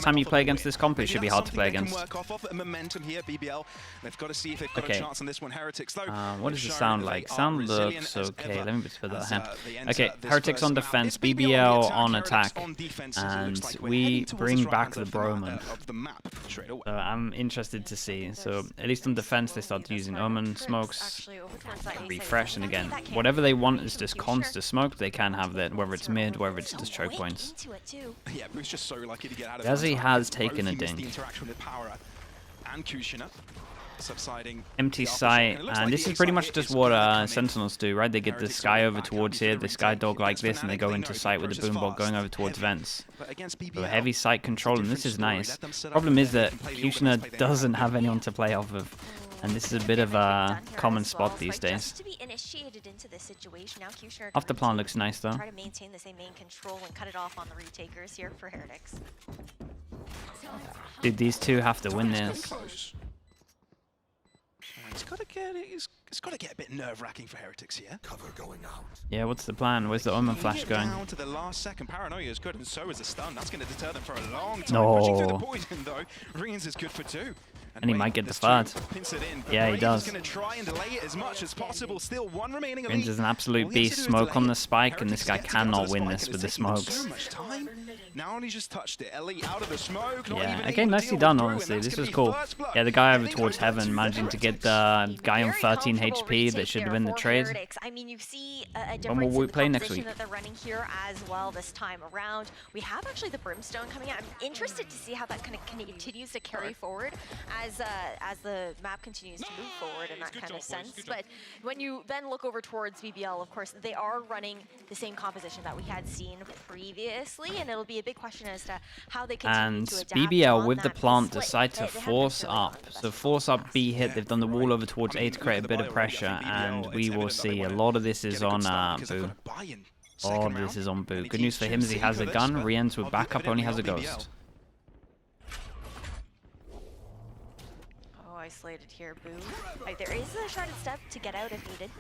Time you play against this comp, it should be hard to play against. Okay. What does it sound like? Sound looks okay. Let me just put that here. Okay, Heretics on defense, BBL on attack, and we bring back the Broman. I'm interested to see. So at least on defense, they start using Omen smokes, refresh, and again, whatever they want is just constant smoke. They can have that, whether it's mid, whether it's just choke points. Yazzie has taken a ding. Empty sight, and this is pretty much just what Sentinels do, right? They get the Sky over towards here, the Sky Dog like this, and they go into sight with the Boombot going over towards vents. So heavy sight control, and this is nice. Problem is that Kushner doesn't have anyone to play off of, and this is a bit of a common spot these days. Off the plan looks nice though. Try to maintain the same main control and cut it off on the retaker's here for Heretics. Dude, these two have to win this. It's got to get a bit nerve-wracking for Heretics here. Cover going out. Yeah, what's the plan? Where's the Omen flash going? Down to the last second. Paranoia is good, and so is a stun. That's going to deter them for a long time. No. Pushing through the poison, though. Rings is good for 2. And he might get the third. Yeah, he does. Going to try and delay it as much as possible. Still one remaining. Rings is an absolute beast. Smoke on the spike, and this guy cannot win this with the smokes. So much time. Now only just touched it. Ellie out of the smoke. Yeah, okay, nicely done, honestly. This was cool. Yeah, the guy over towards heaven managing to get the guy on 13 HP that should have been the trade. I mean, you see a When will difference we in the play next composition week? that they're running here as well this time around. We have actually the Brimstone coming out. I'm interested to see how that kind of continues to carry forward as the map continues to move forward in that kind of sense. But when you then look over towards BBL, of course, they are running the same composition that we had seen previously, and it'll be a big question as to how they continue And to adapt BBL on with the that plant split. decide to They have force been up. So force up B hit. They've done the wall over towards A to create a bit of pressure, and we will see a lot of this is on Boo. All of this is on Boo. Good news for him is he has a gun. Re-ends with backup, only has a ghost. Oh, isolated here, Boo. Right, there is a shrouded step to get out if needed.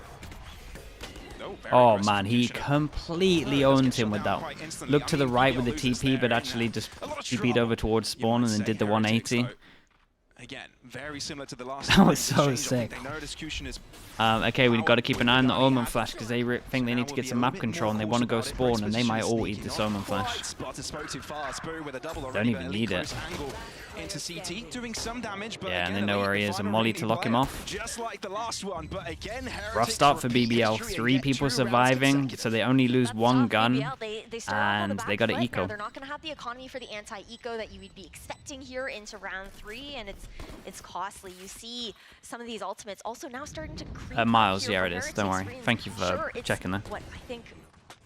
Oh man, he completely owned him with that. Looked to the right with the TP, but actually just TP'd over towards spawn and then did the 180. Again, very similar to the last That was so sick. They know execution is Okay, we've got to keep an eye on the Omen flash because they think they need to get some map control and they want to go spawn and they might all eat this Omen flash. Don't even need it. Into CT, doing some damage, but yeah, and they know where he is, and Molly to lock him off. Just like the last one, but again, rough start for BBL. 3 people surviving, so they only lose 1 gun, and they got an eco. They're not going to have the economy for the anti-eco that you would be expecting here into round 3, and it's costly. You see some of these ultimates also now starting to creep Miles, here yeah, for it is. Heretics. Don't worry. Thank you for checking that. What, I think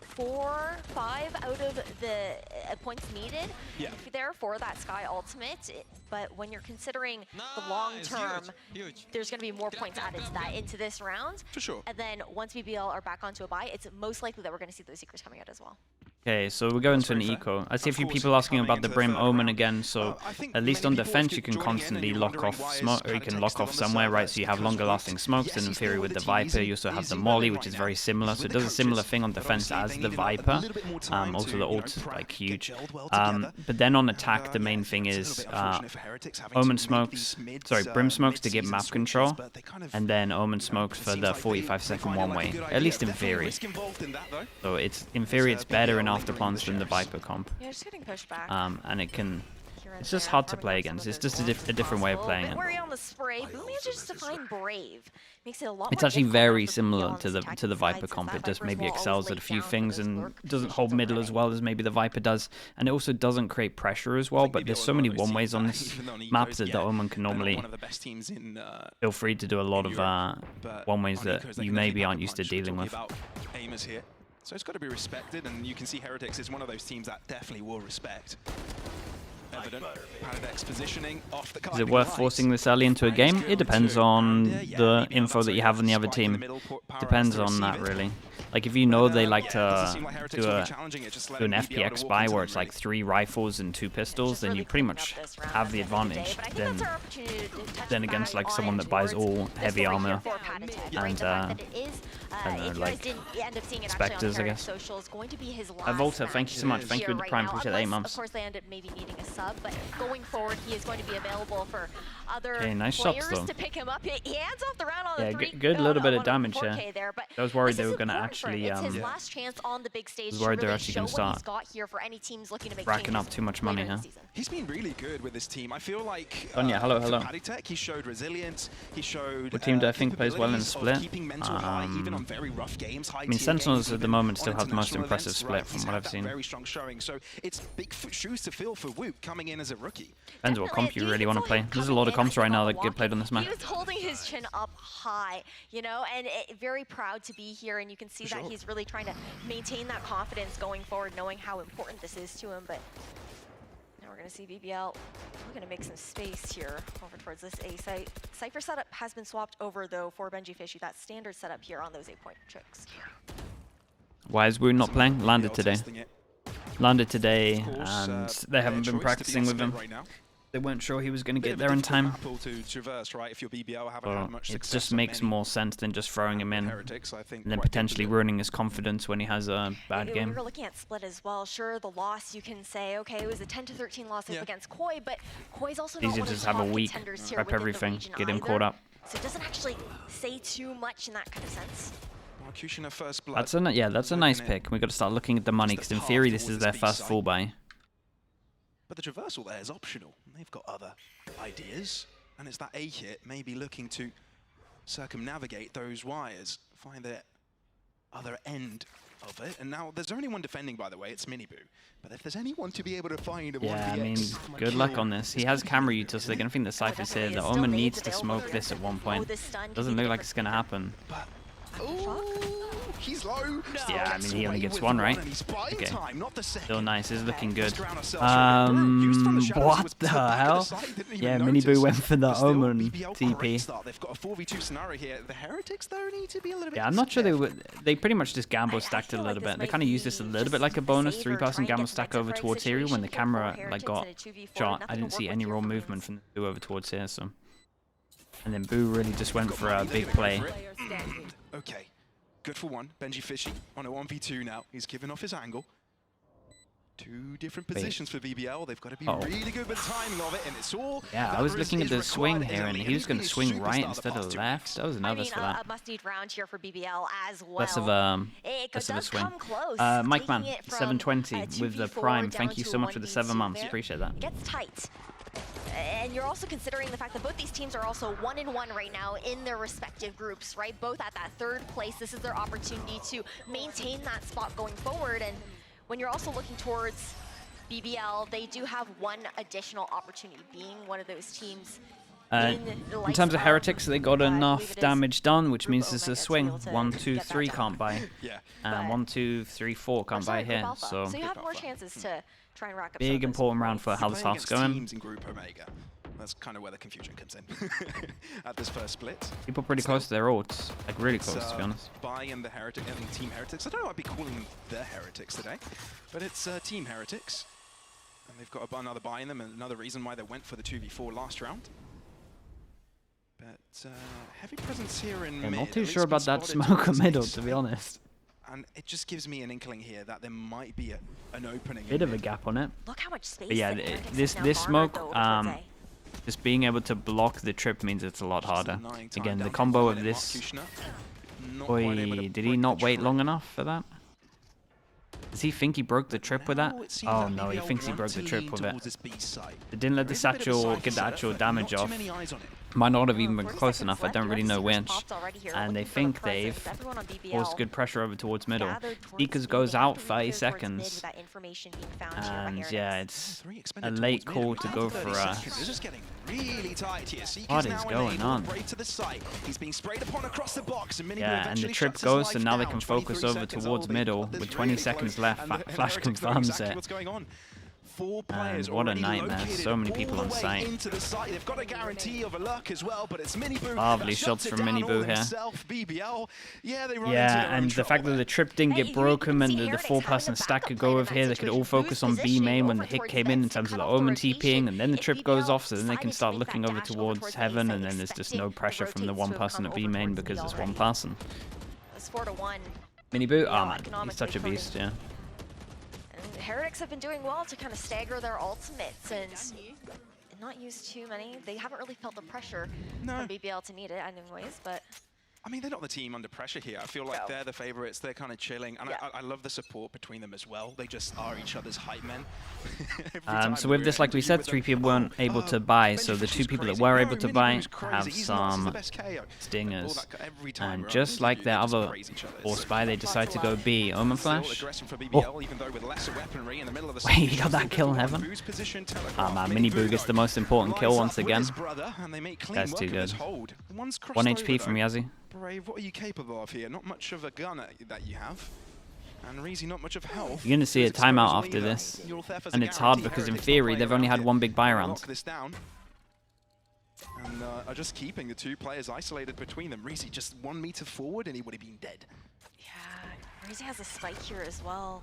4, 5 out of the points needed there for that Sky ultimate. But when you're considering the long term, there's going to be more points added to that into this round. For sure. And then once BBL are back onto a bye, it's most likely that we're going to see those Seekers coming out as well. Okay, so we're going to an eco. I see a few people asking about the Brim Omen again, so at least on defense you can constantly lock off smoke, or you can lock off somewhere, right? So you have longer lasting smokes, and in theory with the Viper you also have the Molly, which is very similar, so it does a similar thing on defense as the Viper. Also the ult is like huge. But then on attack the main thing is Omen smokes, sorry, Brim smokes to get map control, and then Omen smokes for the 45-second one-way, at least in theory. So it's in theory it's better in after plants than the Viper comp. Yeah, just getting pushed back. And it's just hard to play against. It's just a different way of playing it. Worry on the spray. Boo manages to find Brave. Makes it a lot It's more actually difficult very for similar BBL to the Viper comp. It just maybe excels at a few things and doesn't hold middle as well as maybe the Viper does. And it also doesn't create pressure as well. But there's so many one-ways on this map that the Omen can normally feel free to do a lot of one-ways that you maybe aren't used to dealing with. So it's got to be respected, and you can see Heretics is one of those teams that definitely will respect. Evident. Paradex positioning off the Is it worth forcing this early into a game? It depends on the info that you have on the other team. Depends on that, really. Like if you know they like Yeah, it doesn't to seem like Heretics do will a be challenging it, just do an letting BBL FPX walk buy into where them, it's like really. 3 rifles and 2 pistols, then you pretty much have the advantage. Then against like someone that buys all heavy armor and I don't know, like Spectres, I guess. Volta, thank you so much. Thank you for the prime. Appreciate the 8 months. Of course, they end up maybe needing a sub, but going forward, he is going to be available for other nice shots, players though. to pick him up. He hands off the round on Yeah, the 3. good little bit of damage here. There, but I was worried this they is were going to important for him. actually. It's his last chance on the big stage. I was worried to they're really actually show going to what he's start got here for any teams looking to make racking up changes too much money here. He's been really good with this team. I feel like Donya, hello. Tech, he showed resilience. He showed What team do I think plays well in the split? keeping mental high, even on very rough games. I mean, Sentinels at the moment still have the most impressive split from what I've seen. Very strong showing. So it's big shoes to fill for Woot coming in as a rookie. Depends what comp you really want to play. There's a lot of comps right now that get played on this map. He was holding his chin up high, you know, and very proud to be here. And you can see that he's really trying to maintain that confidence going forward, knowing how important this is to him. But now we're going to see BBL looking to make some space here over towards this A site. Cypher setup has been swapped over, though, for Benji Fishy. That standard setup here on those 8-point tricks. Why is Wu not playing? Landed today. Landed today, and they haven't been practicing with him. They weren't sure he was going to get there in time. It just makes more sense than just throwing him in and then potentially ruining his confidence when he has a bad game. We were looking at split as well. Sure, the loss, you can say, okay, it was a 10-13 loss against Koi, but Koi's also not one of the just have a week, prep everything, get him caught up. So it doesn't actually say too much in that kind of sense. That's a nice pick. We got to start looking at the money because in theory this is their first full buy. But the traversal there is optional. They've got other ideas, and it's that A hit maybe looking to circumnavigate those wires, find the other end of it. And now there's only one defending, by the way. It's Miniboo. But if there's anyone to be able to find a 1vx, I mean, good luck on this. He has camera util, so they're gonna think the Cypher's here. The Omen needs to smoke this at one point. Doesn't look like it's gonna happen. But, he's low. Yeah, I mean, he only gets one, right? Okay. Still nice. It's looking good. What the hell? Yeah, Miniboo went for the Omen TP. They've got a 4v2 scenario here. The Heretics, though, need to be a little bit. Yeah, I'm not sure they pretty much just gamble stacked it a little bit. They kind of use this a little bit like a bonus 3-person gamble stack over towards here. When the camera like got shot, I didn't see any raw movement from the Boo over towards here, so. And then Boo really just went for a big play. Okay, good for one. Benji Fishy on a 1v2 now. He's giving off his angle. 2 different positions for BBL. They've got to be really good with the timing of it, and it's all. Yeah, I was looking at the swing here, and he was going to swing right instead of left. That was nervous for that. A must-need round here for BBL as well. Less of a swing. Mike Man, 720 with the prime. Thank you so much for the 7 months. Appreciate that. It gets tight. And you're also considering the fact that both these teams are also 1-1 right now in their respective groups, right? Both at that 3rd place. This is their opportunity to maintain that spot going forward. And when you're also looking towards BBL, they do have one additional opportunity, being one of those teams. In terms of Heretics, they got enough damage done, which means there's a swing. 1, 2, 3 can't buy. And 1, 2, 3, 4 can't buy here. So you have more chances to try and rack up big important round for how this half's going. Teams in Group Omega. That's kind of where the confusion comes in at this first split. People pretty close to their ults, like really close to be honest. Bai and the Heretics and Team Heretics. I don't know. I'd be calling them the Heretics today, but it's Team Heretics, and they've got another buy in them, and another reason why they went for the 2v4 last round. But heavy presence here in mid. I'm not too sure about that smoke in middle, to be honest. And it just gives me an inkling here that there might be an opening. Bit of a gap on it. Look how much space. But yeah, this smoke, just being able to block the trip means it's a lot harder. Again, the combo of this. Boy, did he not wait long enough for that? Does he think he broke the trip with that? Oh no, he thinks he broke the trip with it. It didn't let the satchel get the actual damage off. Might not have even been close enough, I don't really know which. And they think they've forced good pressure over towards middle. Beakers goes out 30 seconds. And yeah, it's a late call to go for what is going on? Yeah, and the trip goes, so now they can focus over towards middle with 20 seconds left. Flash confirms it. 4 players what a already nightmare. located So many people all on the way site. into the site. They've got a guarantee of a lurk as well, but it's Miniboo. Lovely shots from Miniboo here. BBL. Yeah, they run into Yeah, their own and the fact that trouble the trip didn't Hey, get you broken can and see the Heretics 4-person having a stack could backup go plan in over that here. They could all situation. focus Boost on B positioning main when over the hit towards came in vents to terms of cut the off the Omen rotation. TPing, and then the If trip goes BBL off, so then they can decided to start make looking that over dash towards the heaven, A and site, then there's just expecting no the pressure from the rotates one to have person come at B over main towards because B it's already. one person. It's 4-1. Miniboo, oh BBL man, he's such a economically beast, yeah. And Heretics have been doing well to kind of stagger their ultimates and not use too many. They haven't really felt the pressure from BBL to need it anyways, but... I mean, they're not the team under pressure here. I feel like they're the favorites. They're kind of chilling. And I love the support between them as well. They just are each other's hype men. So with this, like we said, 3 people weren't able to buy. So the 2 people that were able to buy have some stingers. And just like their other force buy, they decide to go B. Omen Flash. Oh. Wait, he got that kill in heaven? Oh man, Miniboo gets the most important kill once again. That's too good. 1 HP from Yazzie. Brave, what are you capable of here? Not much of a gun that you have. And Reezy, not much of health. You're going to see a timeout after this. And it's hard because in theory, they've only had 1 big buy round. And are just keeping the 2 players isolated between them. Reezy just 1 meter forward and he would have been dead. Yeah, Reezy has a spike here as well.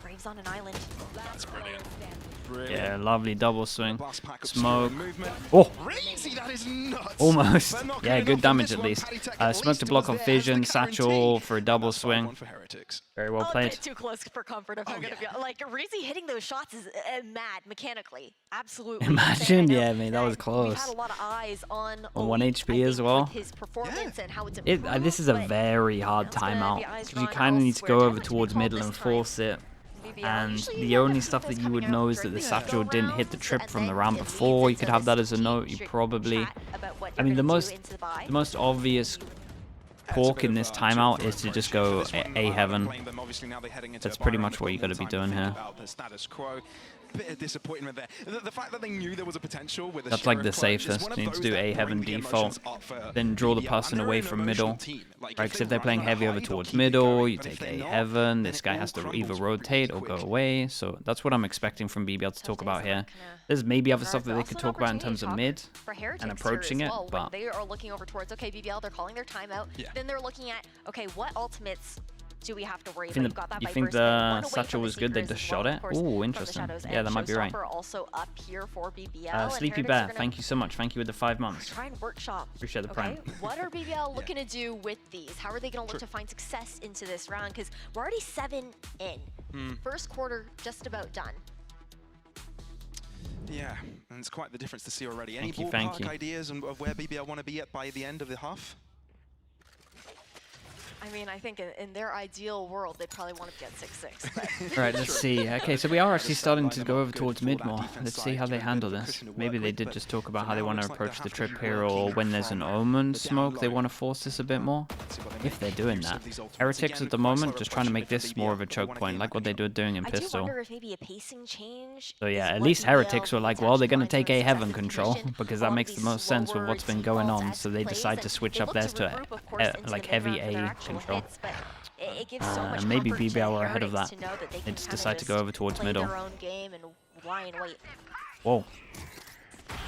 Brave's on an island. That's brilliant. Yeah, lovely double swing. Smoke. Oh! Reezy, that is nuts. Almost. Yeah, good damage at least. Smoke to block off vision, satchel for a double swing. Very well played. A bit too close for comfort if I'm gonna be like Reezy hitting those shots is mad mechanically. Absolutely. Imagine, yeah, man, that was close. We've had a lot of eyes on 1 HP as well. His performance and how it's This is a very hard timeout because you kind of need to go over towards middle and force it. And the only stuff that you would know is that the satchel didn't hit the trip from the round before. You could have that as a note. You probably... I mean, the most obvious pork in this timeout is to just go A heaven. That's pretty much what you got to be doing here. Bit of disappointment there. The fact that they knew there was a potential with that's like the safest. You need to do A heaven default, then draw the person away from middle. Right, because if they're playing heavy over towards middle, you take A heaven. This guy has to either rotate or go away. So that's what I'm expecting from BBL to talk about here. There's maybe other stuff that they could talk about in terms of mid and approaching it, but they are looking over towards BBL. They're calling their timeout. Then they're looking at what ultimates do we have to worry about? You think the satchel was good? They just shot it? Ooh, interesting. Yeah, that might be right. Also up here for BBL. Sleepy Bear, thank you so much. Thank you with the 5 months. Try and workshop. Appreciate the prime. What are BBL looking to do with these? How are they going to look to find success into this round? Because we're already 7 in. First quarter just about done. Yeah, and it's quite the difference to see already. Any ballpark ideas of where BBL want to be at by the end of the half? I mean, I think in their ideal world, they probably want to get 6-6. All right, let's see. Okay, so we are actually starting to go over towards mid more. Let's see how they handle this. Maybe they did just talk about how they want to approach the trip here, or when there's an Omen smoke, they want to force this a bit more. If they're doing that. Heretics at the moment, just trying to make this more of a choke point, like what they were doing in Pistol. I do wonder if maybe a pacing change. So yeah, at least Heretics were like, well, they're going to take A heaven control, because that makes the most sense with what's been going on. So they decide to switch up theirs to like heavy A control. And maybe BBL are ahead of that. They just decide to go over towards middle. Whoa.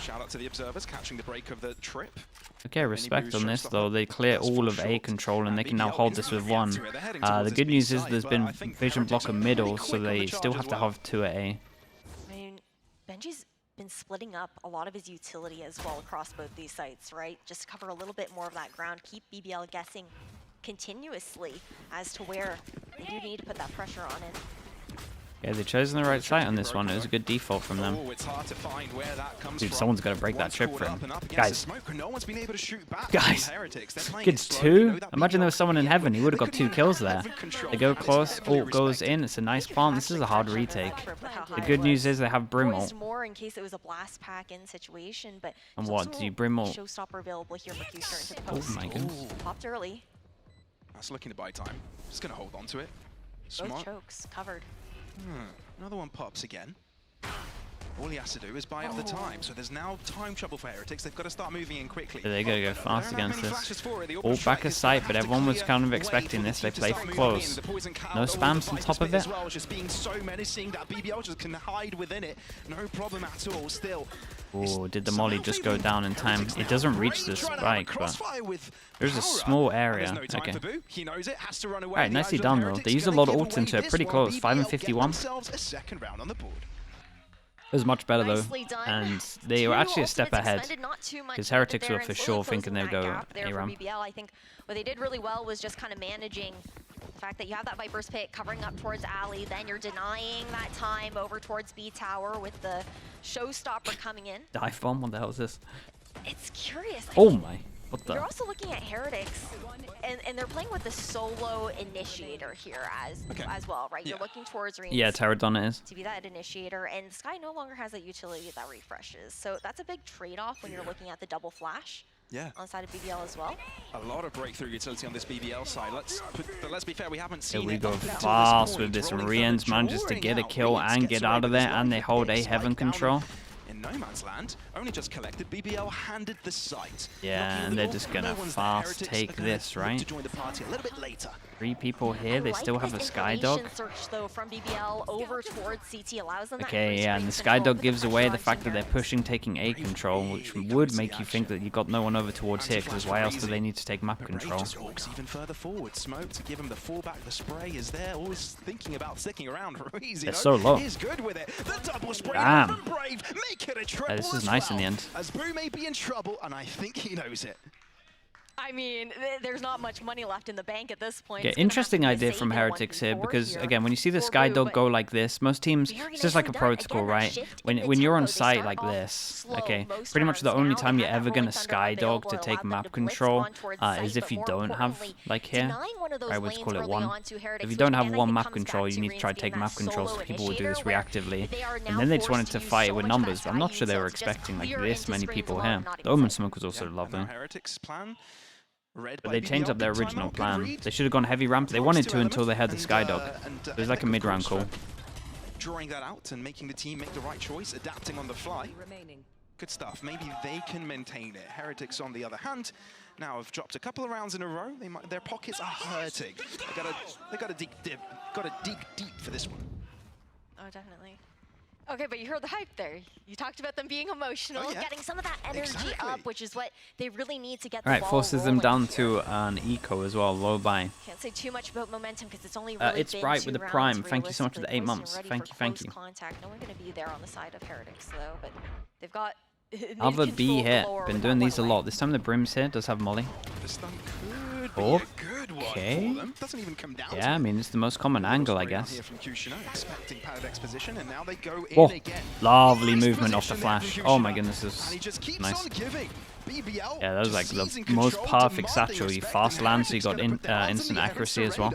Shout out to the observers catching the break of the trip. Okay, respect on this though. They clear all of A control and they can now hold this with 1. The good news is there's been vision blocker middle, so they still have to have 2 at A. I mean, Benji's been splitting up a lot of his utility as well across both these sites, right? Just to cover a little bit more of that ground, keep BBL guessing continuously as to where they do need to put that pressure on it. Yeah, they've chosen the right site on this one. It was a good default from them. Dude, someone's got to break that trip for him. Guys. Gets 2? Imagine there was someone in heaven. He would have got 2 kills there. They go close. Ult goes in. It's a nice plant. This is a hard retake. The good news is they have Brim ult. More in case it was a blast pack in situation, but and what? Do you Brim ult? Showstopper available here for Q-Star into the post. post. Oh my goodness. Popped early. That's looking to buy time. Just going to hold on to it. Both chokes covered. Another one pops again. All he has to do is buy up the time. So there's now time trouble for Heretics. They've got to start moving in quickly. They gotta go fast against this. All back a sight, but everyone was kind of expecting this. They play for close. No spams on top of it. Just being so menacing that BBL just can hide within it. No problem at all. Still. Oh, did the molly just go down in time? It doesn't reach the spike, but there's a small area. Okay. Alright, nicely done though. They use a lot of ult into it. Pretty close. 5 and 51. It was much better though, and they were actually a step ahead, because Heretics were for sure thinking they'd go ARAM. I think what they did really well was just kind of managing the fact that you have that Viper's Pit covering up towards Alley, then you're denying that time over towards B Tower with the showstopper coming in. Dive bomb? What the hell is this? It's curious. Oh my. What the? You're also looking at Heretics, and they're playing with the solo initiator here as well, right? You're looking towards Reigns. Yeah, Terradonna is. To be that initiator, and Sky no longer has that utility that refreshes. So that's a big trade-off when you're looking at the double flash. Yeah. On the side of BBL as well. A lot of breakthrough utility on this BBL side. But let's be fair, we haven't seen it. Here we go fast with this. Rien's manages to get a kill and get out of there, and they hold a heaven control. In no man's land, only just collected. BBL handed the site. Yeah, and they're just gonna fast take this, right? To join the party a little bit later. 3 people here. They still have a Skydog. Search though from BBL over towards CT allows them. Okay, yeah, and the Skydog gives away the fact that they're pushing, taking A control, which would make you think that you got no one over towards here, because why else do they need to take map control? Just walks even further forward. Smoke to give him the fallback. The spray is there. Always thinking about sticking around. They're so low. He's good with it. The double spray Damn. from Brave. Make it a triple. This is nice in the end. As Boo may be in trouble, and I think he knows it. I mean, there's not much money left in the bank at this point. Yeah, interesting idea from Heretics here, because again, when you see the Skydog go like this, most teams, it's just like a protocol, right? When you're on site like this, okay, pretty much the only time you're ever gonna Skydog to take map control is if you don't have, like here, I would call it 1. If you don't have 1 map control, you need to try to take map control, so people will do this reactively. And then they just wanted to fight it with numbers, but I'm not sure they were expecting like this many people here. The Omen Smoke was also lovely. But they changed up their original plan. They should have gone heavy ramp. They wanted to until they had the Skydog. It was like a mid-round call. Drawing that out and making the team make the right choice, adapting on the fly. Good stuff. Maybe they can maintain it. Heretics, on the other hand, now have dropped a couple of rounds in a row. Their pockets are hurting. They got to dig deep for this one. Oh, definitely. Okay, but you heard the hype there. You talked about them being emotional, getting some of that energy up, which is what they really need to get the ball rolling. Forces them down to an eco as well, low buy. Can't say too much about momentum because it's only really it's bright with the prime. Thank you so much for the 8 months. Thank you. Contact. No one's going to be there on the side of Heretics though, but they've got Alva B here. Been doing these a lot. This time the Brim's here. Does have molly. Oh, okay. Yeah, I mean, it's the most common angle, I guess. Oh, lovely movement off the flash. Oh my goodness, this is nice. Yeah, that was like the most perfect satchel. You fast land, so you got instant accuracy as well.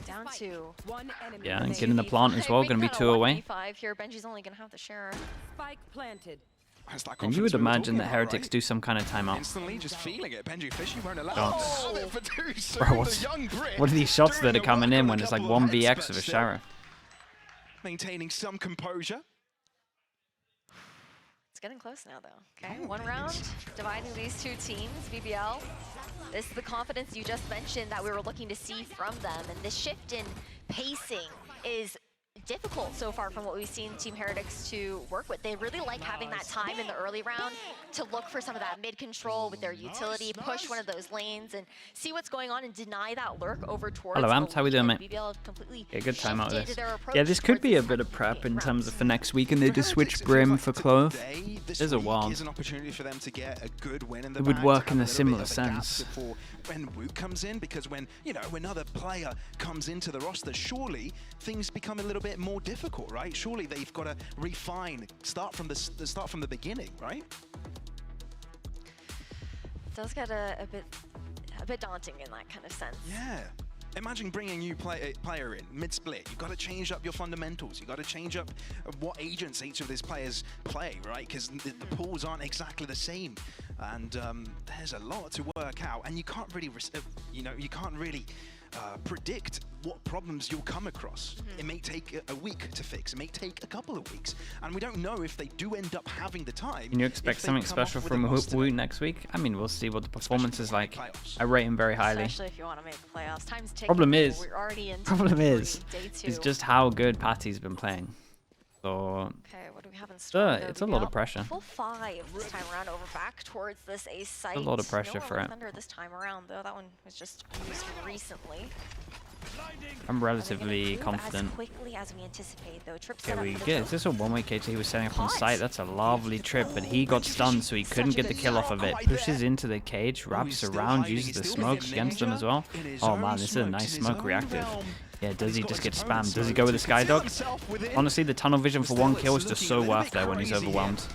Down to yeah, and getting the plant as well. Going to be 2 away. Here, Benji's only going to have the share. Spike planted. And you would imagine that Heretics do some kind of timeout. Instantly just feeling it. Benji Fishy won't allow Bro, what are these shots that are coming in when it's like 1vx of a Shara? Maintaining some composure. It's getting close now, though. Okay, 1 round, dividing these 2 teams, BBL. This is the confidence you just mentioned that we were looking to see from them, and this shift in pacing is difficult so far from what we've seen Team Heretics to work with. They really like having that time in the early round to look for some of that mid control with their utility, push one of those lanes and see what's going on and deny that lurk over towards. Hello, Amps, how we doing, mate? BBL completely good time out of this. Yeah, this could be a bit of prep in terms of for next week, and they just switch Brim for Clove. There's a while. An opportunity for them to get a good win in the it would work in a similar sense. When Woot comes in, because when another player comes into the roster, surely things become a little bit more difficult, right? Surely they've got to refine, start from the beginning, right? It does get a bit daunting in that kind of sense. Yeah. Imagine bringing a new player in mid-split. You've got to change up your fundamentals. You've got to change up what agents each of these players play, right? Because the pools aren't exactly the same, and there's a lot to work out. And you can't really, predict what problems you'll come across. It may take a week to fix. It may take a couple of weeks. And we don't know if they do end up having the time. Can you expect something special from Wu next week? I mean, we'll see what the performance is like. I rate him very highly. Especially if you want to make the playoffs. Time's ticking. Problem is, we're already into day 2. it's just how good Patty's been playing. So, okay, what do we have in store? it's a lot of pressure. Full 5 this time around, over back towards this ace site. A lot of pressure for it. Thunder this time around, though. That one was just used recently. I'm relatively confident. As quickly as we anticipate, though. Trip Okay, we get. Is this a one-way KT he was setting up on site? That's a lovely trip, but he got stunned, so he couldn't get the kill off of it. Pushes into the cage, wraps around, uses the smokes against them as well. Oh man, this is a nice smoke reactive. Yeah, does he just get spammed? Does he go with the Skydog? Honestly, the tunnel vision for 1 kill is just so worth there when he's overwhelmed.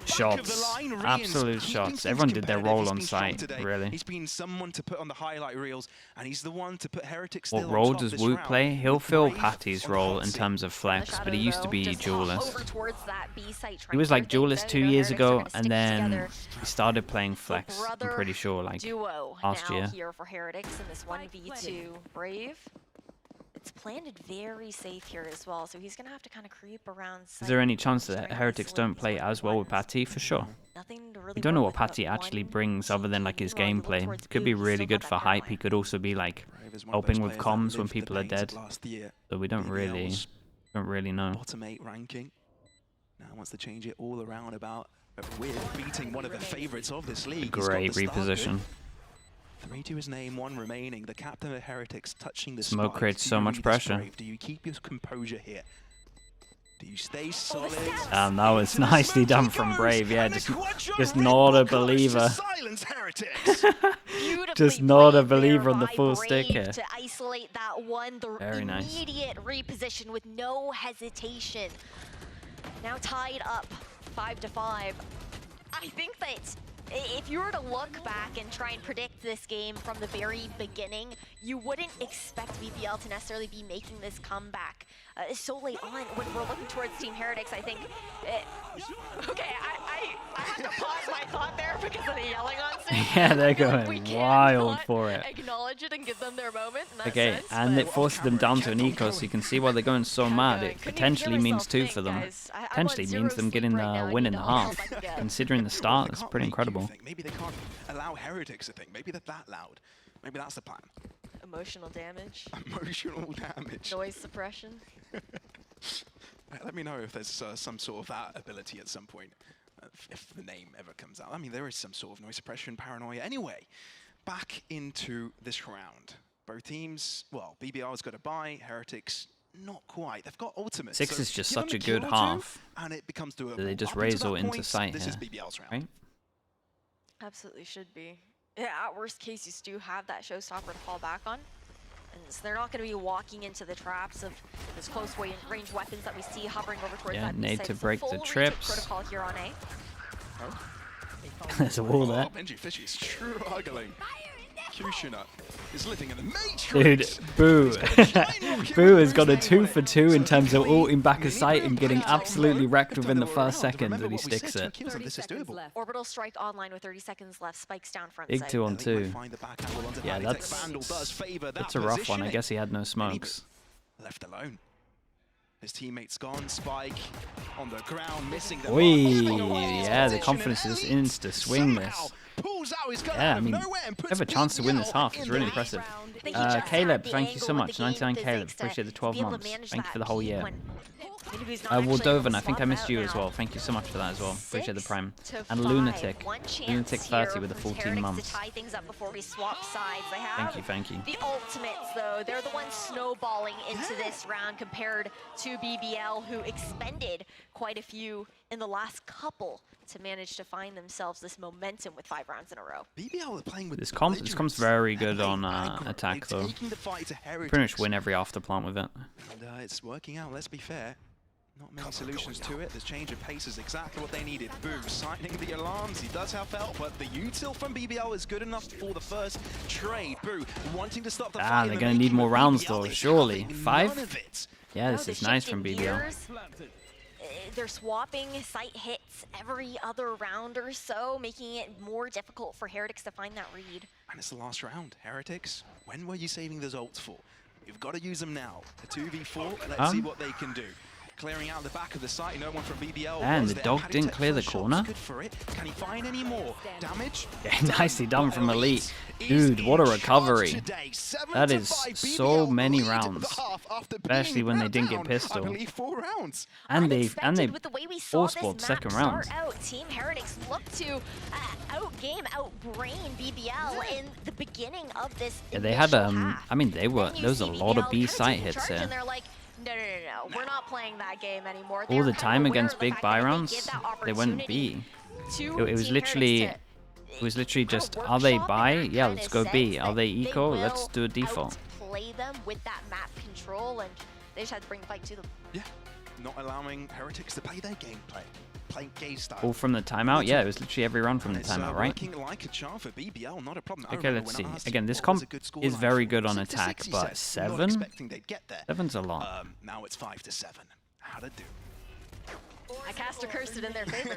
Shots. Absolute shots. Everyone did their role on site, really. He's been someone to put on the highlight reels, and he's the one to put Heretics What role does Woot play? He'll fill Patty's role in terms of flex, but he used to be duelist. He was like duelist 2 years ago, and then he started playing flex, I'm pretty sure, like last year. Here for Heretics in this 1v2 Brave. It's planted very safe here as well, so he's going to have to kind of creep around. Is there any chance that Heretics don't play as well with Patty? For sure. We don't know what Patty actually brings other than like his gameplay. It could be really good for hype. He could also be like helping with comms when people are dead. So we don't really know. Bottom 8 ranking. Now wants to change it all around about with beating one of the favorites of this league. Great reposition. 3 to his name, 1 remaining. The captain of Heretics touching the smoke spikes. creates so much pressure. Do you keep your composure here? Do you stay solid? That was nicely done from Brave. Yeah, just not a believer. Just not a believer on the full stick here. To isolate that one, the very nice. Immediate reposition with no hesitation. Now tied up 5-5. I think that if you were to look back and try and predict this game from the very beginning, you wouldn't expect BBL to necessarily be making this comeback so late on. When we're looking towards Team Heretics, I think... okay, I had to pause my thought there because of the yelling on stage. Yeah, they're going wild for it. Acknowledge it and give them their moment in that okay, sense, and it forces them down to an eco, so you can see why they're going so mad. It potentially means 2 for them. Potentially means them getting the win in the half. Considering the start, it's pretty incredible. Maybe they can't allow Heretics to think. Maybe they're that loud. Maybe that's the plan. Emotional damage. Emotional damage. Noise suppression. Let me know if there's some sort of that ability at some point, if the name ever comes out. I mean, there is some sort of noise suppression, paranoia. Anyway, back into this round. Both teams, well, BBL has got a bye, Heretics not quite. They've got ultimates. 6 is just such a good half. And it becomes doable. So they just raise all into sight this here. Is BBL's round. Right? Absolutely should be. Yeah, at worst case, you do have that showstopper to fall back on. And so they're not going to be walking into the traps of those close range weapons that we see hovering over towards that need to break the trips. trips. Protocol here on A. There's a wall there. Benji Fishy is struggling. Kushina is living in the Matrix. Dude, Boo. Boo has got a 2 for 2 in terms of ulting back a sight and getting absolutely wrecked within the first second that he sticks it. Orbital strike online with 30 seconds left. Spikes down front Big side. 2 on 2. Yeah, that's a rough one. I guess he had no smokes. Left alone. His teammate's gone. Spike on the ground, missing the yeah, the confidence is insta swing this. Yeah, I mean, they have a chance to win this half. It's really impressive. Caleb, thank you so much. 99 Caleb, appreciate the 12 months. Thank you for the whole year. Waldovan, I think I missed you as well. Thank you so much for that as well. Appreciate the prime. And Lunatic. Lunatic 30 with the 14 months. Thank you. The ultimates, though, they're the ones snowballing into this round compared to BBL, who expended quite a few in the last couple to manage to find themselves this momentum with 5 rounds in a row. BBL is playing with this comes very good on attack, though. Pretty much win every afterplant with it. And it's working out, let's be fair. Not many solutions to it. This change of pace is exactly what they needed. Boom, signing the alarms. He does have help, but the util from BBL is good enough for the first trade. Boo, wanting to stop the fight. They're going to need more rounds, though, surely. 5? Yeah, this is nice from BBL. They're swapping site hits every other round or so, making it more difficult for Heretics to find that read. And it's the last round. Heretics When were you saving those ults for? You've got to use them now. A 2v4, let's see what they can do. Clearing out the back of the site, no one from BBL. And the dog didn't clear the corner. Good for it. Can he find any more damage? Yeah, nicely done from Elite. Dude, what a recovery. That is so many rounds. Especially when they didn't get pistol. And they force balled second round. Team Heretics look to outgame, outbrain BBL in the beginning of this. Yeah, they had I mean there was a lot of B site hits here. No, we're not playing that game anymore. All the time against big buy rounds, they went B. It was literally just, are they buy? Yeah, let's go B. Are they eco? Let's do a default. Play them with that map control, and they just had to bring the fight to them. Yeah, not allowing Heretics to play their gameplay. Playing gay style. All from the timeout? Yeah, it was literally every run from the timeout, right? Like a charm for BBL, not a problem. Okay, let's see. Again, this comp is very good on attack, but 7? 7's a lot. Now it's 5-7. How to do? I cast a curse in their favor.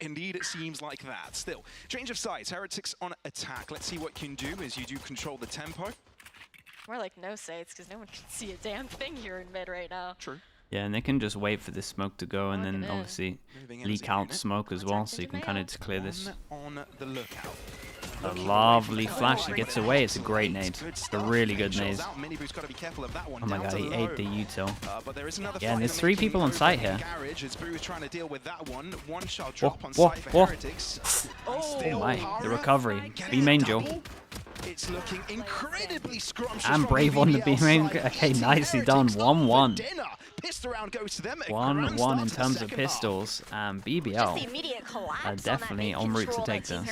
Indeed, it seems like that. Still, change of sides. Heretics on attack. Let's see what you can do as you do control the tempo. More like no sates, because no one can see a damn thing here in mid right now. True. Yeah, and they can just wait for this smoke to go and then obviously leak out smoke as well, so you can kind of just clear this. On the lookout. A lovely flash, he gets away, it's a great nade. It's a really good nade. Oh my god, he ate the util. Yeah, and there's 3 people on site here. Whoa. Oh my, the recovery. B main Joe. It's looking incredibly scrumptious. And Brave on the B main. Okay, nicely done. 1-1. 1-1 in terms of pistols. BBL are definitely en route to take this.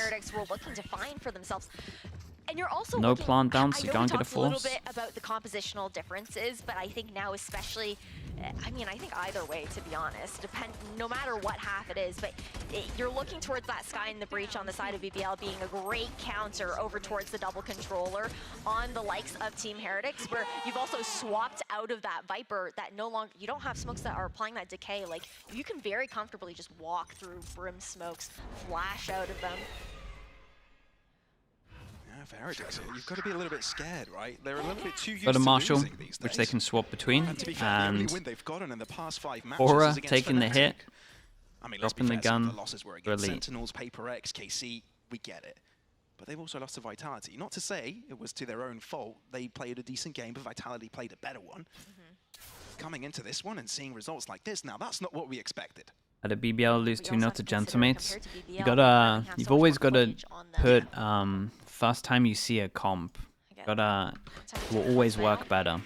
And you're also no plant down, so you can't get a force. I know we talked a little bit about the compositional differences, but I think now especially, I mean, I think either way, to be honest, no matter what half it is, but you're looking towards that Sky in the Breach on the side of BBL being a great counter over towards the double controller on the likes of Team Heretics, where you've also swapped out of that Viper that no longer, you don't have smokes that are applying that decay. Like, you can very comfortably just walk through Brim smokes, flash out of them. For Heretics, you've got to be a little bit scared, right? They're a little bit too used got a Marshal, to these which they can swap between, and Aura taking the hit, I mean, dropping the gun, the losses were against Sentinels, Paper X, KC, we get it. But they've also lost to Vitality. Not to say it was to their own fault. They played a decent game, but Vitality played a better one. Coming into this one and seeing results like this, now that's not what we expected. At a BBL lose 2-0 to Gentlemates, you've always got to put first time you see a comp, it will always work better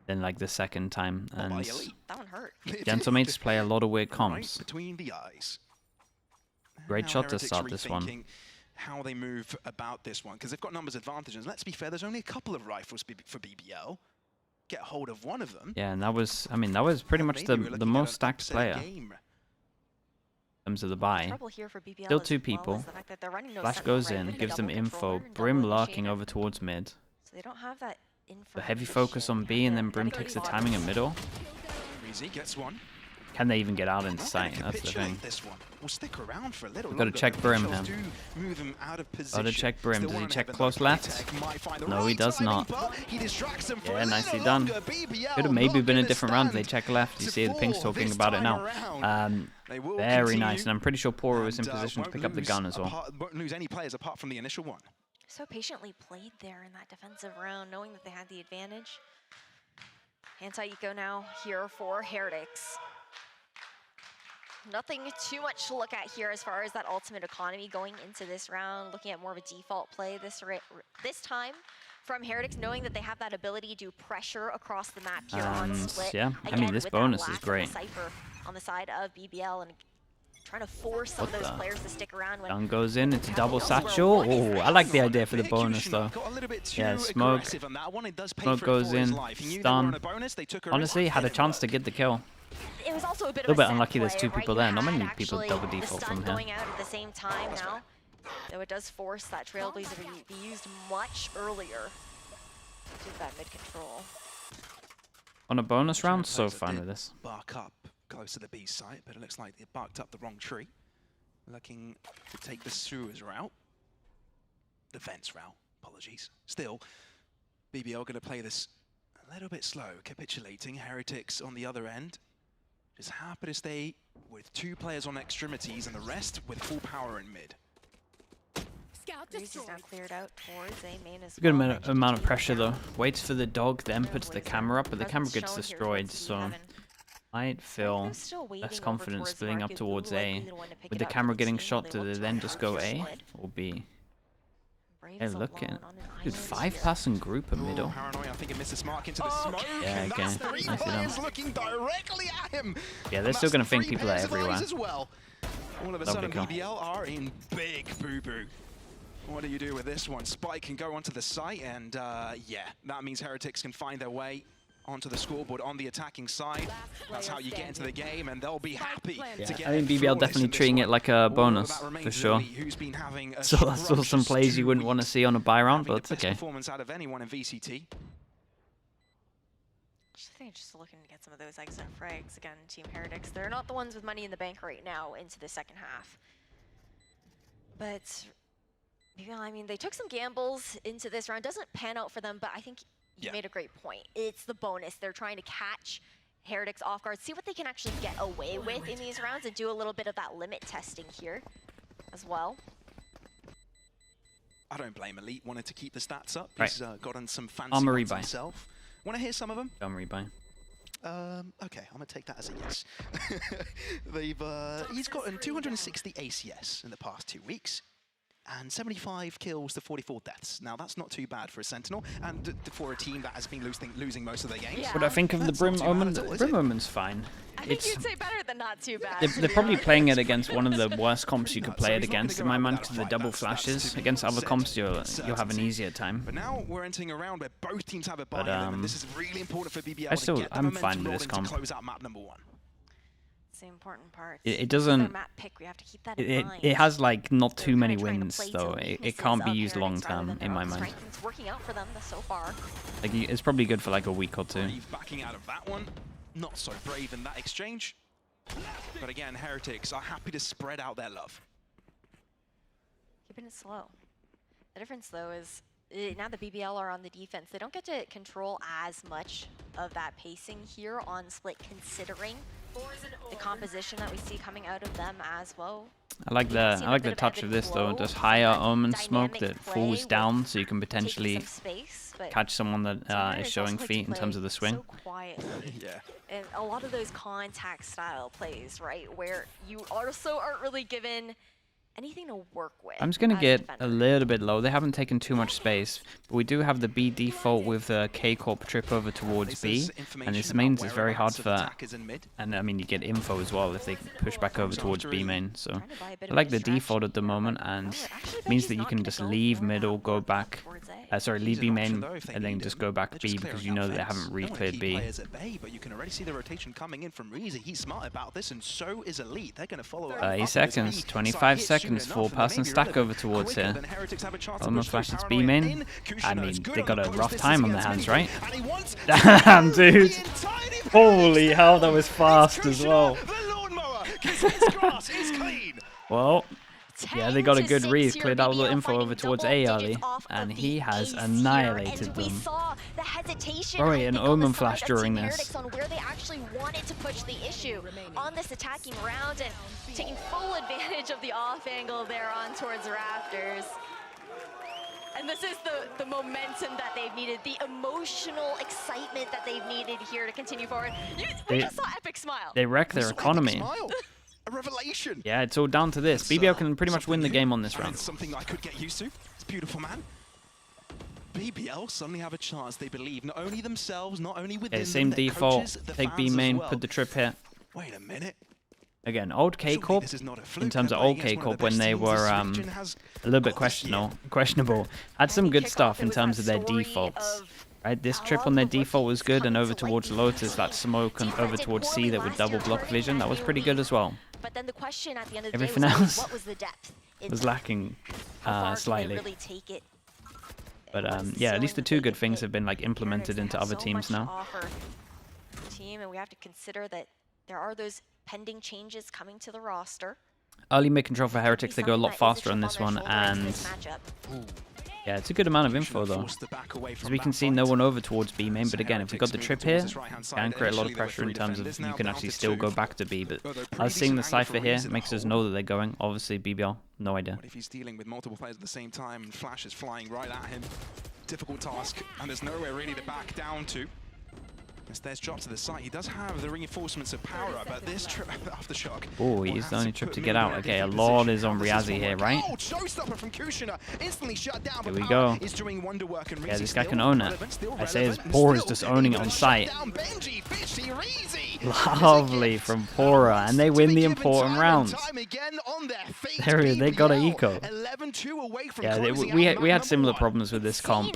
than like the second time. And that one hurt. Gentlemates play a lot of weird comps. Between the eyes. Great shot to start this one. How they move about this one, because they've got numbers advantages. Let's be fair, there's only a couple of rifles for BBL. Get hold of one of them. Yeah, and that was, I mean, that was pretty much the most stacked player in terms of the buy. Still 2 people. Flash goes in, gives them info. Brim lurking over towards mid. So they don't have that info. The heavy focus on B, and then Brim takes the timing in middle. Gets one. Can they even get out into sight? That's the thing. We'll stick around for a little We've got to check Brim here. Got to check Brim. Does he check close left? No, he does not. Yeah, nicely done. Could have maybe been a different round if they check left. You see the ping's talking about it now. Very nice, and I'm pretty sure Pora was in position to pick up the gun as well. Won't lose any players apart from the initial one. So patiently played there in that defensive round, knowing that they had the advantage. Anti-eco now here for Heretics. Nothing too much to look at here as far as that ultimate economy going into this round. Looking at more of a default play this time from Heretics, knowing that they have that ability to pressure across the map here on split. Yeah, I mean, this bonus is great. Cypher on the side of BBL and trying to force some of those players to stick around. When gun goes in, it's a double satchel. Oh, I like the idea for the bonus though. Yeah, smoke goes in, stun. Honestly, had a chance to get the kill. It was also a bit unlucky there's 2 people there. Not many people double default from here. Going out at the same time now, though it does force that Trailblazer to be used much earlier to that mid control. On a bonus round, so fine with this. Bark up close to the B site, but it looks like they barked up the wrong tree. Looking to take the sewers route. The vents route. Apologies. Still, BBL going to play this a little bit slow, capitulating. Heretics on the other end. Just happy to stay with 2 players on extremities and the rest with full power in mid. Breeze is now cleared out towards A main as Good well. amount of pressure though. Waits for the dog, then puts the camera up, but the camera gets Presence shown here destroyed, towards so B7. might feel They're still waiting less over confident towards splitting up Market. towards Blue A. likely the one to pick With it the up for camera the getting team shot, while do they they look then to just go push A? mid. Or B? Brave Hey, is look at alone on an good island 5-person group at Oh, middle. paranoia, I think it misses Mark into the smoke. Yeah, And okay. that's 3 I see them. players looking directly at him. Yeah, they're And still going to that's think 3 people are pairs of eyes everywhere. as well. All of a Lovely sudden, goal. BBL are in big boo-boo. What do you do with this one? Spike can go onto the site, and yeah, that means Heretics can find their way onto the scoreboard on the attacking side. That's how you get into the game, and they'll be happy to get I think BBL flawless definitely in this treating one. it like a Although bonus, that for remains sure. Lily, who's been having a So I saw some scrumptious plays you 2 wouldn't want to weeks, see on a buy round, having but the it's best okay. performance out of anyone in VCT. I think just looking to get some of those exit frags again. Team Heretics, they're not the ones with money in the bank right now into the second half. But yeah, I mean, they took some gambles into this round. Doesn't pan out for them, but I think you made a great point. It's the bonus. They're trying to catch Heretics off guard, see what they can actually get away with in these rounds, and do a little bit of that limit testing here as well. I don't blame Elite. Wanted to keep the stats up. Right. He's gotten some fancy Armory ones buy. himself. Want to hear some of them? Armory buy. Okay, I'm gonna take that as a yes. He's gotten 260 ACS in the past 2 weeks, and 75 kills to 44 deaths. Now that's not too bad for a Sentinel, and for a team that has been losing most of their games. Yeah. What I think of the That's Brim not too bad Omen? at all, is Brim it? Omen's fine. I think you'd say better than not too bad. They're probably playing it against one of the worst comps you could So play it he's not gonna against, go in my out mind, without a because of the fight. double That's flashes. to be Against other said comps, you'll with have an certainty. easier time. But now we're entering a round where both teams have a buy But, in them, and this is really important for BBL I'm to get the fine momentum with this rolling to comp. close out map number 1. It's the important part. It Their doesn't. map pick, we have to keep that in mind. It has like not They're too many kinda trying to wins play to though. the It weaknesses can't be of used long Heretics rather term than in their my own mind. strength, and it's working out for them so far. Like it's probably good for like a week or 2. Brave backing out of that one. Not so brave in that exchange. But again, Heretics are happy to spread out their love. Keeping it slow. The difference, though, is now the BBL are on the defense. They don't get to control as much of that pacing here on Split, considering the composition that we see coming out of them as well. I like You can see a bit the of touch ebb of and this though. flow, Just some higher of that Omen smoke dynamic that play falls with down, so you can taking potentially some space, but catch someone that Heretics is showing also like feet to in terms play of the swing. So quietly. Yeah. And a lot of those contact style plays, right, where you also aren't really given anything to work with. I'm just gonna as a get a defender. little bit low. They haven't taken too much space, but we do have the B default with K Corp trip over towards B, and this means it's very hard for. And I mean, you get info as well if they push back over towards B main. So Trying to buy a bit I of like a the distraction default at the here, but moment, no, and it actually it means he's that you not can gonna just go leave for middle, that go work back. towards A. Sorry, He's leave an B option, main, though, if they and then need just him. go back They're B just because clearing you out know they fence. haven't Don't wanna replayed keep B. players at bay, but you can already see the rotation coming in from Reezy. He's smart about this, and so is Elite. They're going to follow up 30 after this seconds, B 25 side hit seconds, soon enough, and 4-person maybe stack quicker over towards here. than Heretics have a chance to Almost push through. flashes B Paranoia main. in. I Kushner mean, is good they on got the a post rough distance time on their against hands, Mini, right? and he wants Damn, the dude. entirety of Holy Heretics hell, that down. was It's fast as Kushner, well. The lawnmower, 'cause his grass is clean. Well, yeah, they got a good 10-6 read, here, cleared out a little BBL info over finding towards double A digits early, off and of he the has ace here, annihilated and we them. saw the hesitation, Probably I an think, on the Omen side flash of during Team this. Heretics on where they actually wanted to push the issue on this attacking round, and taking full advantage of the off angle there on towards Raptors. And this is the momentum that they've needed, the emotional excitement that they've needed here to continue forward. We just saw Epic Smile. They wreck their Sweating economy. smile. A revelation. Yeah, it's all down to this. BBL can pretty much win the Something game new, on this and round. it's something I could get used to. It's beautiful, man. BBL suddenly have a chance. They believe not only themselves, not only within Okay, same them, their default. coaches, the Take B fans as main, well. put the trip here. Wait a minute. Again, old K Surely Corp, this is not a fluke. in terms They're of old playing K against one Corp of the when best they teams this were region has a little bit got this year. questionable. Had some good stuff in terms of their Kickoff, it was that defaults. story of Right, this a trip lot on of their the default was rookies good, and coming over to light towards the Lotus, that team. smoke, and over Defense did towards C poorly that would last double year, block turning vision. That was new pretty good lead. as well. But then the question at the end of the Everything day was always, else what was the depth? in was that? lacking How far can they slightly. really take it? But What is the yeah, at ceiling least the that two they good can things hit? have been like implemented Heretics, they into have other so teams much to now. offer the team, and we have to consider that there are those pending changes coming to the roster. Early mid control for Could be Heretics, they go a something lot that is faster chip on this their one, shoulder into and this matchup. Yeah, it's a good amount of info though. As we can see, no one over towards B main, but again, if we got the trip here, can create a lot of pressure in terms of you can actually still go back to B. But us seeing the Cypher here makes us know that they're going. Obviously, BBL, no idea. What if he's dealing with multiple players at the same time and Flash is flying right at him? Difficult task, and there's nowhere really to back down to. As there's drop to the site, he does have the reinforcements of power up, but this trip aftershock. Oh, he's the only trip to get out. Okay, a lot is on Riazzi here, right? Oh, showstopper from Kushner, instantly shut down. Here we go. Is doing wonder work, and yeah, this guy can own it. I say his Pora is just owning it on site. Lovely from Pora, and they win the important rounds. There he is, they got an eco. Yeah, we had similar problems with this comp.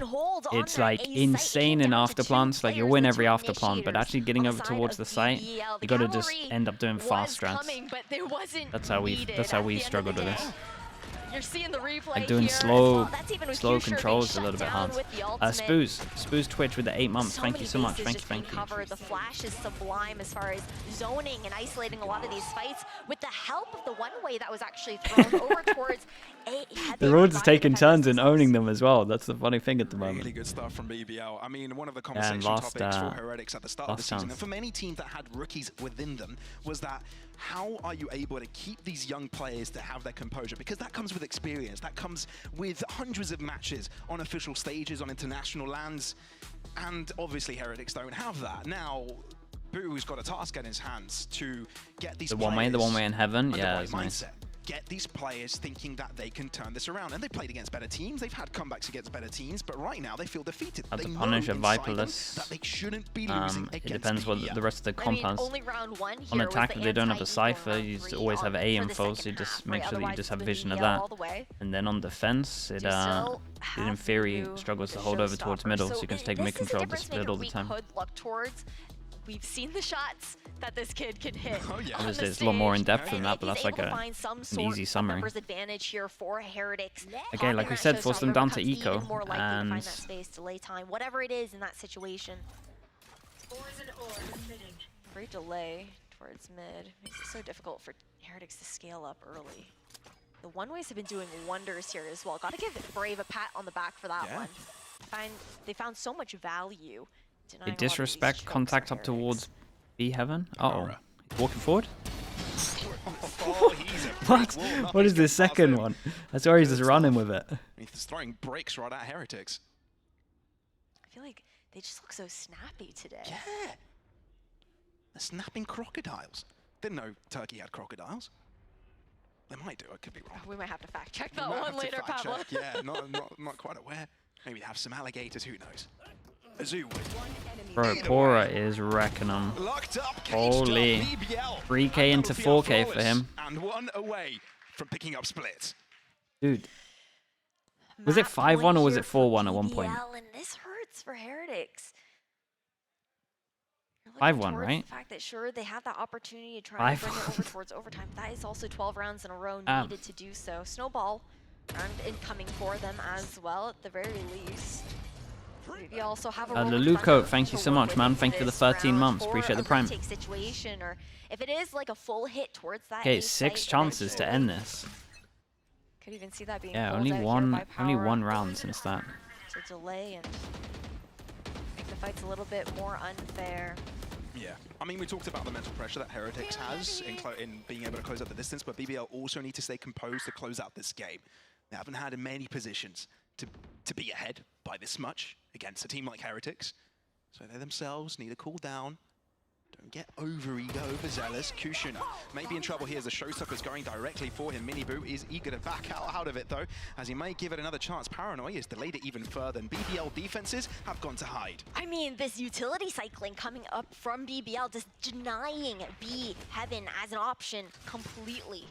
It's like insane in afterplants, like you win every afterplant, but actually getting over towards the site, you gotta just end up doing fast strats. That's how we struggled with this. You're seeing the replay like doing here slow Kushner controls is a little bit hard. Spoos Twitch with the 8 months. Thank you so much. Thank you. The Flash is sublime as far as zoning and isolating a lot of these fights with the help of the one-way that was actually thrown over towards the roads is taking turns and owning them as well. That's the funny thing at the moment. Really good stuff from BBL. I mean, one of the conversation topics for Heretics at the start of the season, and for many teams that had rookies within them, was that how are you able to keep these young players to have their composure? Because that comes with experience. That comes with hundreds of matches on official stages, on international lands. And obviously Heretics don't have that. Now, Boo's got a task in his hands to get these the one way in heaven. Yeah, that's nice. Get these players thinking that they can turn this around. And they played against better teams. They've had comebacks against better teams, but right now they feel defeated. They to punish a Viperless. That they shouldn't be losing it depends what the rest of the comp has. On attack, if they don't have a Cypher, you just always have A info, so you just make sure that you just have vision of that. And then on defense, it in theory struggles to hold over towards middle, so you can just take mid control to split all the time. We've seen the shots that this kid can hit. Oh, yeah. Obviously, it's a lot more in depth than that, but that's like an easy summary. Advantage here for Heretics. Okay, like we said, force them down to eco, and whatever it is in that situation. Great delay towards mid. Makes it so difficult for Heretics to scale up early. The one-ways have been doing wonders here as well. Got to give Brave a pat on the back for that one. They found so much value. They disrespect contact up towards B heaven. Uh-oh. Walking forward? What? What is this second one? I swear he's just running with it. He's throwing bricks right at Heretics. I feel like they just look so snappy today. Yeah. They're snapping crocodiles. Didn't know Turkey had crocodiles. They might do, I could be wrong. We might have to fact check that one later, Pablo. Yeah, not quite aware. Maybe they have some alligators, who knows. Bro, Pora is wrecking them. Holy. 3K into 4K for him. And one away from picking up splits. Dude. Was it 5-1 or was it 4-1 at one point? And this hurts for Heretics. 5-1, right? The fact that sure they have that opportunity to try and bring it over towards overtime. That is also 12 rounds in a row needed to do so. Snowball round incoming for them as well at the very least. We also have a Leluco, thank you so much, man. Thank you for the 13 months. Appreciate the prime. Situation, or if it is like a full hit towards that. Okay, 6 chances to end this. Could even see that being only one round since that. To delay and make the fights a little bit more unfair. Yeah, I mean, we talked about the mental pressure that Heretics has in being able to close out the distance, but BBL also need to stay composed to close out this game. They haven't had in many positions to be ahead by this much against a team like Heretics. So they themselves need to cool down. Don't get overzealous. Kushner may be in trouble here as the showstopper's going directly for him. Miniboo is eager to back out of it though, as he may give it another chance. Paranoia has delayed it even further, and BBL defenses have gone to hide. I mean, this utility cycling coming up from BBL, just denying B Heaven as an option completely.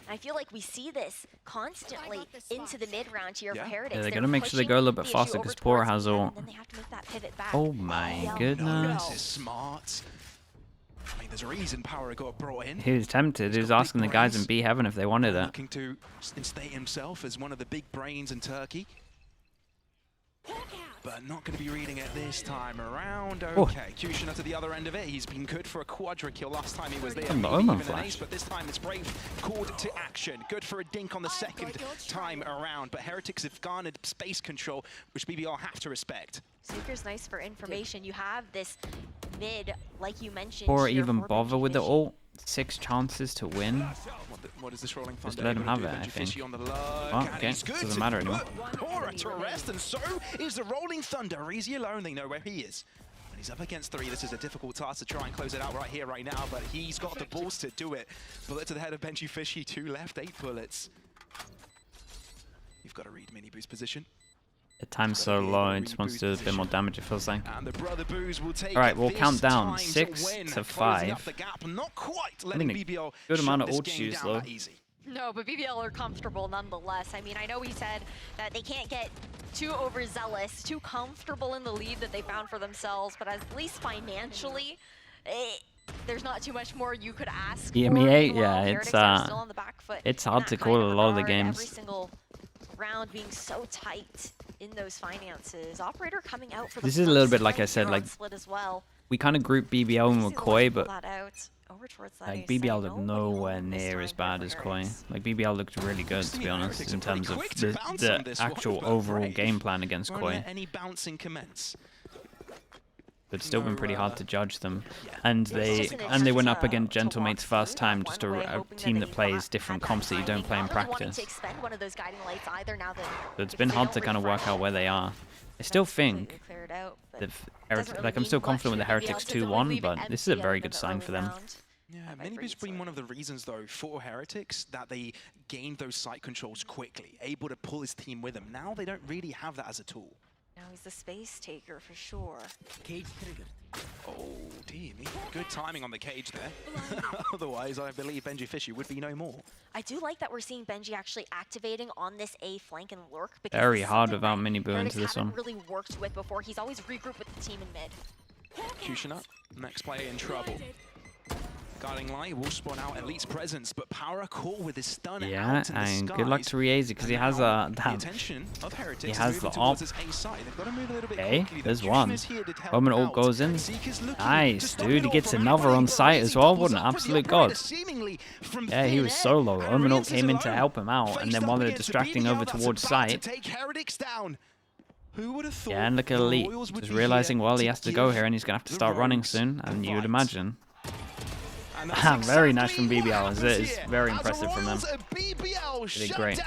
I feel like we see this constantly into the mid-round here for Heretics. Yeah, they're going to make sure they go a little bit faster because Pora has ult. Oh my goodness. This is smart. I mean, there's a reason Power got brought in. He was tempted. He was asking the guys in B Heaven if they wanted it. Looking to instate himself as one of the big brains in Turkey. but not going to be reading it this time around. Okay, Kushner to the other end of it. He's been good for a quadra kill last time he was there. The Omen flash. But this time it's Brave called to action. Good for a dink on the second time around. But Heretics have garnered space control, which BBL have to respect. Seeker's nice for information. You have this mid, like you mentioned. Or even bother with the ult. 6 chances to win. What is this rolling thunder? Just let him have it, I think. Oh, okay, doesn't matter anymore. Pora to rest, and so is the rolling thunder. Easy alone, they know where he is. And he's up against 3. This is a difficult task to try and close it out right here, right now, but he's got the balls to do it. Bullet to the head of Benji Fishy, 2 left, 8 bullets. You've got to read mini boost position. The time's so low, it just wants to do a bit more damage, it feels like. And the brother Boos will take Alright, we'll count down 6 to 5. I mean, a good amount of ult shoes though. No, but BBL are comfortable nonetheless. I mean, I know we said that they can't get too overzealous, too comfortable in the lead that they found for themselves, but at least financially, there's not too much more you could ask. EMEA, yeah, it's hard to call a lot of the games. Every single round being so tight in those finances. Operator coming out for this is a little bit like I said, like split as well. We kind of group BBL and Koi, but like BBL looked nowhere near as bad as Koi. Like BBL looked really good, to be honest, in terms of the actual overall game plan against Koi. But it's still been pretty hard to judge them, and they went up against Gentlemate's first time, just a team that plays different comps that you don't play in practice. So it's been hard to kind of work out where they are. I still think like I'm still confident with the Heretics 2-1, but this is a very good sign for them. Yeah, maybe it's been one of the reasons though for Heretics that they gained those site controls quickly, able to pull his team with them. Now they don't really have that as a tool. Now he's the space taker for sure. Cage triggered. Oh, dear me. Good timing on the cage there. Otherwise, I believe Benji Fishy would be no more. I do like that we're seeing Benji actually activating on this A flank and lurk. Very hard without mini boo into this one. Really worked with before. He's always regrouped with the team in mid. Kushner, next player in trouble. Guiding Light will spawn out Elite's presence, but Power caught with his stun out in the and skies. good luck to Riese because he has a he has the op. Okay, there's one. Omen ult goes in. Nice, dude. He gets another on site as well. What an absolute god. Yeah, he was solo. Omen ult came in to help him out, and then while they're distracting over towards site. Yeah, and look at Elite. Just realizing, well, he has to go here and he's going to have to start running soon, and you would imagine. Very nice from BBL. It's very impressive from them. They did great.